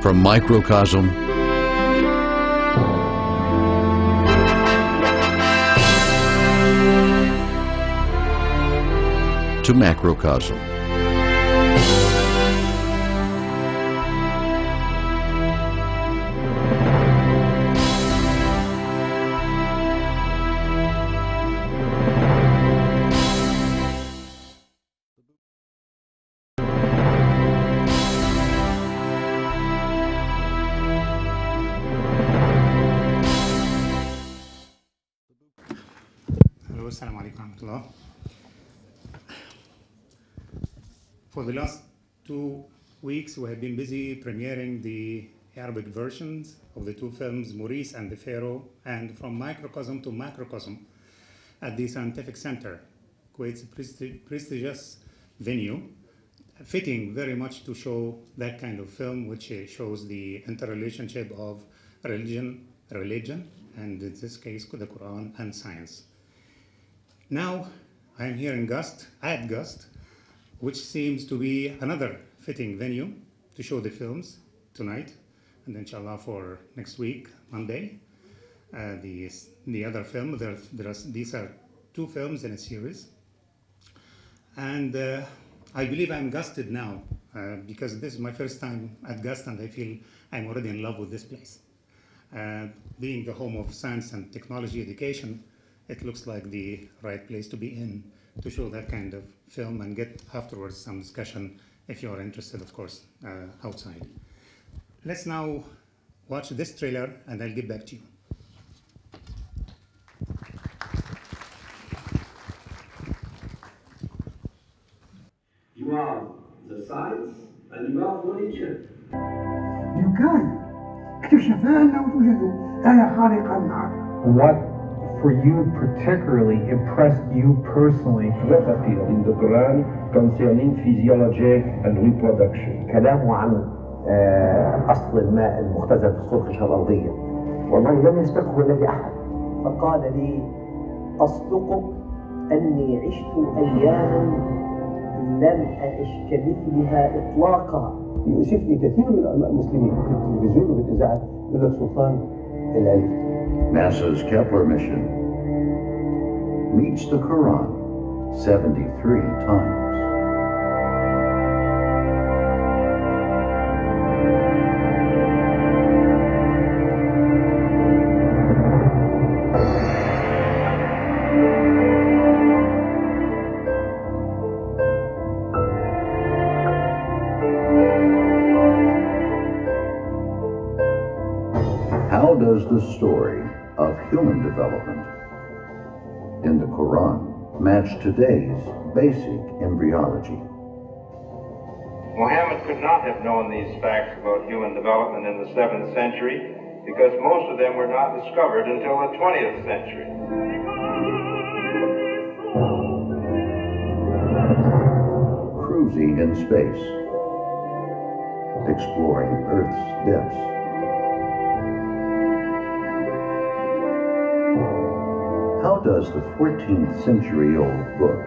From microcosm to macrocosm. Hello, assalamu alaikum warahmatullah. For the last 2 weeks, we have been busy premiering the Arabic versions of the two films, Maurice and the Pharaoh, and From Microcosm to Macrocosm at the Scientific Center, Kuwait's prestigious venue, fitting very much to show that kind of film, which shows the interrelationship of religion, and in this case, the Quran and science. Now, I am here in GUST, at GUST, which seems to be another fitting venue to show the films tonight, and inshallah for next week, Monday. The other film, these are two films in a series. And I believe I'm GUSTed now, because this is my first time at GUST, and I feel I'm already in love with this place. Being the home of science and technology education, it looks like the right place to be in to show that kind of film and get afterwards some discussion if you are interested, of course, outside. Let's now watch this trailer and I'll get back to you. You have the science and you have religion. Bucaille اكتشف أنه توجد آية خارقة للعقل. What for you particularly impressed you personally? What appeared in the Quran concerning physiology and reproduction? كلامه عن أصل الماء المختزل في سطح القشرة الأرضية والله لم يسبقه الذي أحد. فقال لي أصدقك أني عشت أياما لم أعش كمثلها إطلاقا. يؤسفني كثير من العلماء المسلمين في التلفزيون وفي الإذاعة يقول لك سلطان العلم. NASA's Kepler mission meets the Quran 73 times. How does the story of human development in the Quran match today's basic embryology? Muhammad could not have known these facts about human development in the 7th century because most of them were not discovered until the 20th century. Cruising in space, exploring Earth's depths. How does the 14th century-old book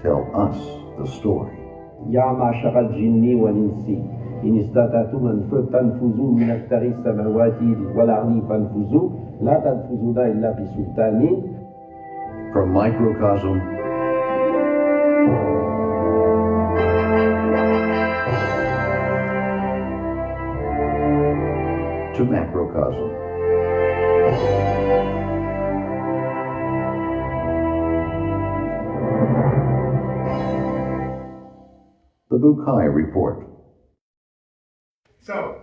tell us the story? يا معشر الجن والإنس إن استطعتم أن تنفذوا من أقطار السماوات والأرض فانفذوا لا تنفذون إلا بسلطان. From microcosm to macrocosm. The Bucaille Report. So,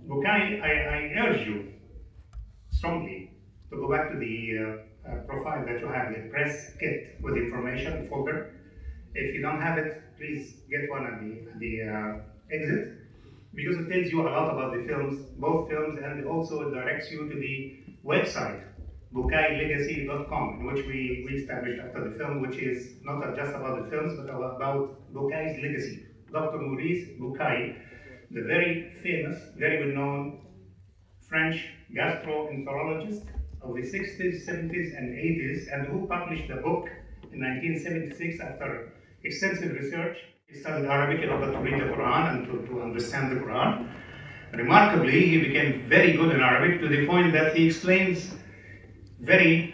Bucaille, I urge you strongly to go back to the profile that you have, the press kit with information folder. If you don't have it, please get one at the exit, because it tells you a lot about the films, both films, and also it directs you to the website, bucaillelegacy.com, in which we established after the film, which is not just about the films, but about Bucaille's legacy. Dr. Maurice Bucaille, the very famous, very well-known French gastroenterologist of the 60s, 70s, and 80s, and who published the book in 1976 after extensive research. He studied Arabic in order to read the Quran and to understand the Quran. Remarkably, he became very good in Arabic to the point that he explains very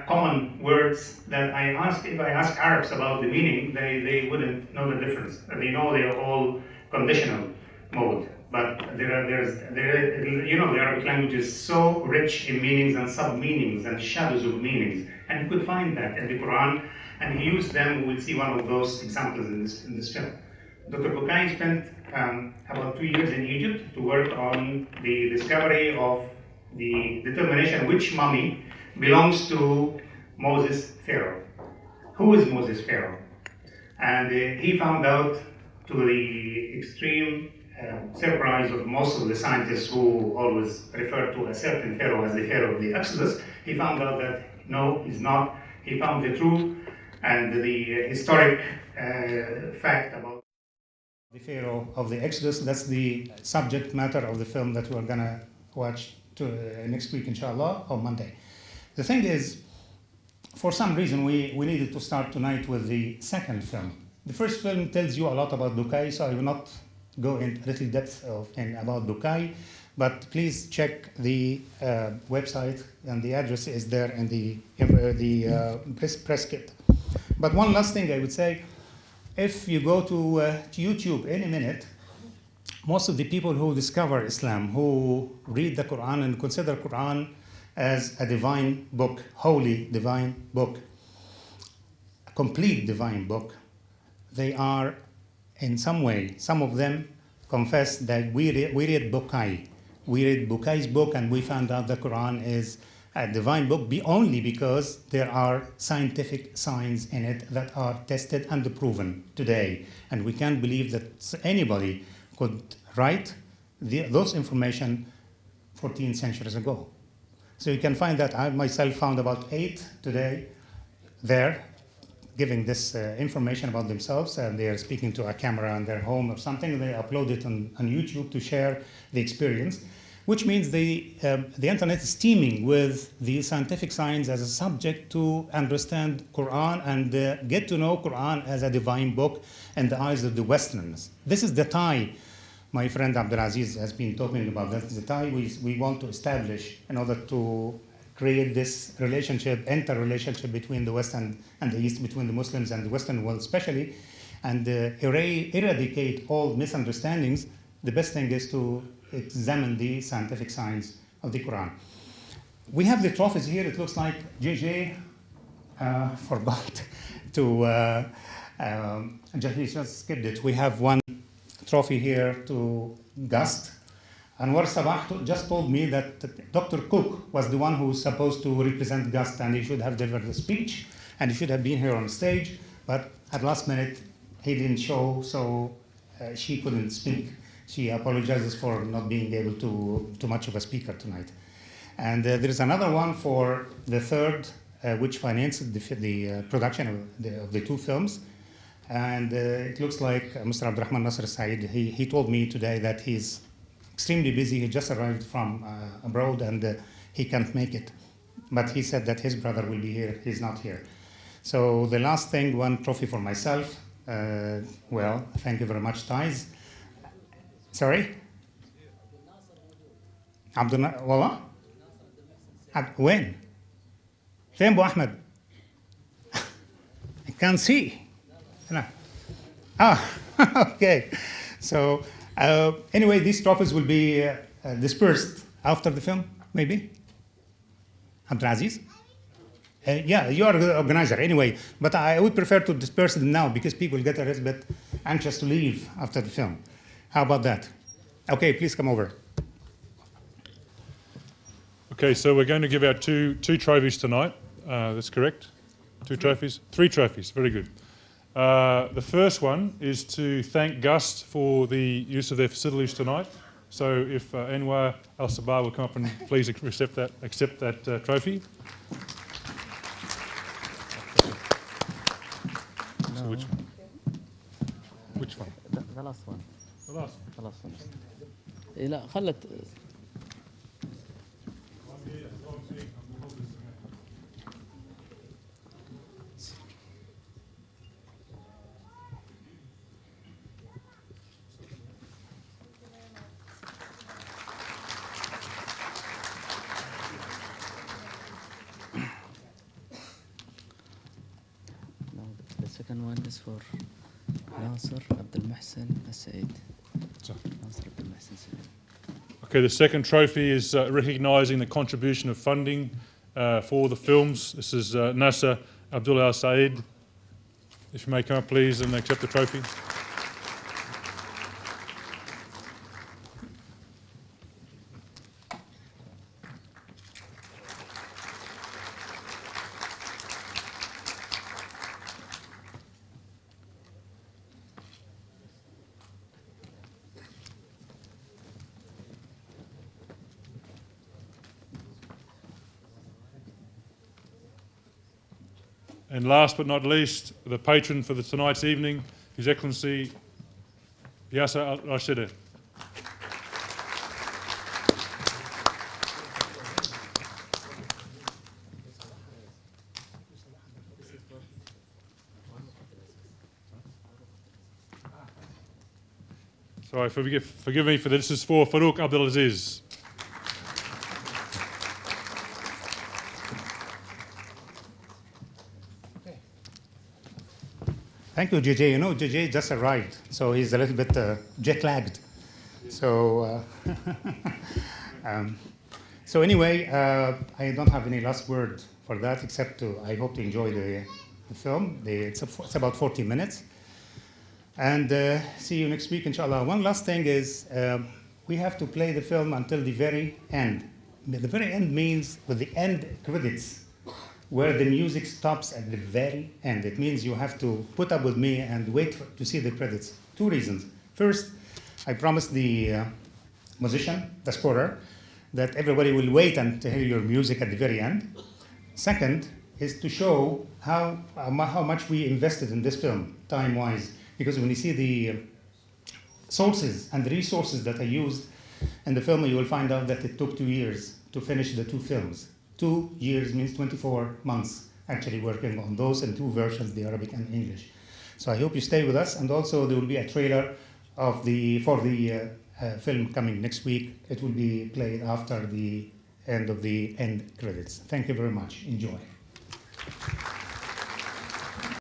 common words that if I ask Arabs about the meaning, they wouldn't know the difference. They know they're all conditional mode. But the Arabic language is so rich in meanings and sub-meanings and shadows of meanings. And you could find that in the Quran, and he used them. We'll see one of those examples in this film. Dr. Bucaille spent about 2 years in Egypt to work on the discovery of the determination which mummy belongs to Moses Pharaoh. Who is Moses Pharaoh? And he found out, to the extreme surprise of most of the scientists who always refer to a certain Pharaoh as the Pharaoh of the Exodus, he found out that no, he's not. He found the true and the historic fact about the Pharaoh of the Exodus. That's the subject matter of the film that we're gonna watch next week, inshallah, on Monday. The thing is, for some reason, we needed to start tonight with the second film. The first film tells you a lot about Bucaille, so I will not go into little depth about Bucaille, but please check the website, and the address is there in the press kit. But one last thing I would say, if you go to YouTube any minute, most of the people who discover Islam, who read the Quran and consider Quran as a divine book, holy divine book, a complete divine book, they are in some way, some of them confess that we read Bucaille. We read Bucaille's book and we found out the Quran is a divine book only because there are scientific signs in it that are tested and proven today. And we can't believe that anybody could write those information 14 centuries ago. So you can find that. I myself found about 8 today there giving this information about themselves, and they are speaking to a camera in their home or something. They upload it on YouTube to share the experience, which means the internet is teeming with the scientific science as a subject to understand Quran and get to know Quran as a divine book in the eyes of the Westerners. This is the tie my friend Abdul-Aziz has been talking about. That's the tie we want to establish in order to create this relationship, interrelationship between the West and the East, between the Muslims and the Western world especially, and eradicate all misunderstandings. The best thing is to examine the scientific science of the Quran. We have the trophies here. It looks like JJ forgot to just skipped it. We have one trophy here to GUST. Anwar Sabah just told me that Dr. Cook was the one who was supposed to represent GUST, and he should have delivered the speech, and he should have been here on stage, but at last minute he didn't show, so she couldn't speak. She apologizes for not being able to too much of a speaker tonight. And there is another one for the third, which financed the production of the 2 films. And it looks like Mr. Abdurrahman Nasser Said, he told me today that he's extremely busy. He just arrived from abroad and he can't make it. But he said that his brother will be here. He's not here. So the last thing, one trophy for myself. Well, thank you very much, Thais. Sorry? والله وين؟ فين أبو أحمد؟ I can't see. Okay. So anyway, these trophies will be dispersed after the film, maybe? Abdul-Aziz? Yeah, you are the organizer anyway, but I would prefer to disperse them now because people get a little bit anxious to leave after the film. How about that? Okay, please come over. Okay, so we're going to give out two trophies tonight. That's correct? 2 trophies? 3 trophies, very good. The first one is to thank GUST for the use of their facilities tonight. So if Anwar Al-Sabah will come up and please accept that trophy. No. So which one? Which one? The last one. The last one. The last one. لا خلت second one is for Nasser Abdul-Muhsin Said. Nasser Abdul-Muhsin Said. Okay, the second trophy is recognising the contribution of funding for the films. This is Nasser Abdul-Aziz. If you may come up, please, and accept the trophy. And last but not least, the patron for tonight's evening, His Excellency Yasser al-Rashidi. Sorry, forgive me for this. This is for Farouq Abdul-Aziz. Thank you, JJ. You know, JJ just arrived, so he's a little bit jet-lagged. So, so anyway, I don't have any last word for that, except I hope to enjoy the film. It's about 40 minutes. And see you next week, inshallah. One last thing is we have to play the film until the very end. The very end means with the end credits, where the music stops at the very end. It means you have to put up with me and wait to see the credits. Two reasons. First, I promised the musician, the scorer, that everybody will wait and to hear your music at the very end. Second is to show how much we invested in this film, time-wise. Because when you see the sources and the resources that I used in the film, you will find out that it took 2 years to finish the two films. 2 years means 24 months actually working on those in two versions, the Arabic and English. So I hope you stay with us, and also there will be a trailer for the film coming next week. It will be played after the end of the end credits. Thank you very much. Enjoy.